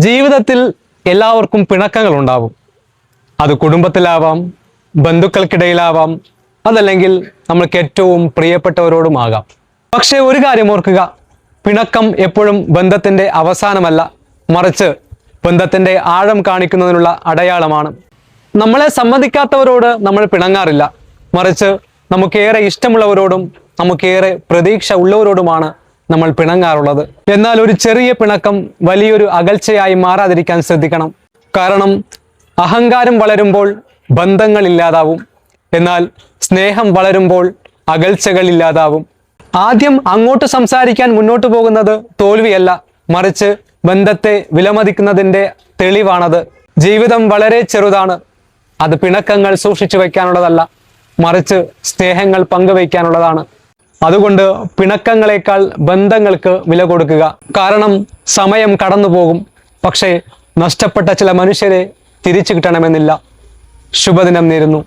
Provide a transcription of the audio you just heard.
ജീവിതത്തിൽ എല്ലാവർക്കും പിണക്കങ്ങൾ ഉണ്ടാവും. അത് കുടുംബത്തിലാവാം, ബന്ധുക്കൾക്കിടയിലാവാം, അതല്ലെങ്കിൽ നമ്മൾക്ക് ഏറ്റവും പ്രിയപ്പെട്ടവരോടുമാകാം. പക്ഷേ ഒരു കാര്യം ഓർക്കുക, പിണക്കം എപ്പോഴും ബന്ധത്തിൻ്റെ അവസാനമല്ല, മറിച്ച് ബന്ധത്തിൻ്റെ ആഴം കാണിക്കുന്നതിനുള്ള അടയാളമാണ്. നമ്മളെ സമ്മതിക്കാത്തവരോട് നമ്മൾ പിണങ്ങാറില്ല, മറിച്ച് നമുക്കേറെ ഇഷ്ടമുള്ളവരോടും നമുക്കേറെ പ്രതീക്ഷ ഉള്ളവരോടുമാണ് നമ്മൾ പിണങ്ങാറുള്ളത്. എന്നാൽ ഒരു ചെറിയ പിണക്കം വലിയൊരു അകൽച്ചയായി മാറാതിരിക്കാൻ ശ്രദ്ധിക്കണം. കാരണം അഹങ്കാരം വളരുമ്പോൾ ബന്ധങ്ങൾ ഇല്ലാതാവും, എന്നാൽ സ്നേഹം വളരുമ്പോൾ അകൽച്ചകൾ ഇല്ലാതാവും. ആദ്യം അങ്ങോട്ട് സംസാരിക്കാൻ മുന്നോട്ട് പോകുന്നത് തോൽവിയല്ല, മറിച്ച് ബന്ധത്തെ വിലമതിക്കുന്നതിൻ്റെ തെളിവാണത്. ജീവിതം വളരെ ചെറുതാണ്. അത് പിണക്കങ്ങൾ സൂക്ഷിച്ചു വയ്ക്കാനുള്ളതല്ല, മറിച്ച് സ്നേഹങ്ങൾ പങ്കുവയ്ക്കാനുള്ളതാണ്. അതുകൊണ്ട് പിണക്കങ്ങളെക്കാൾ ബന്ധങ്ങൾക്ക് വില കൊടുക്കുക. കാരണം സമയം കടന്നു പോകും, പക്ഷേ നഷ്ടപ്പെട്ട ചില മനുഷ്യരെ തിരിച്ചു കിട്ടണമെന്നില്ല. ശുഭദിനം നേരുന്നു.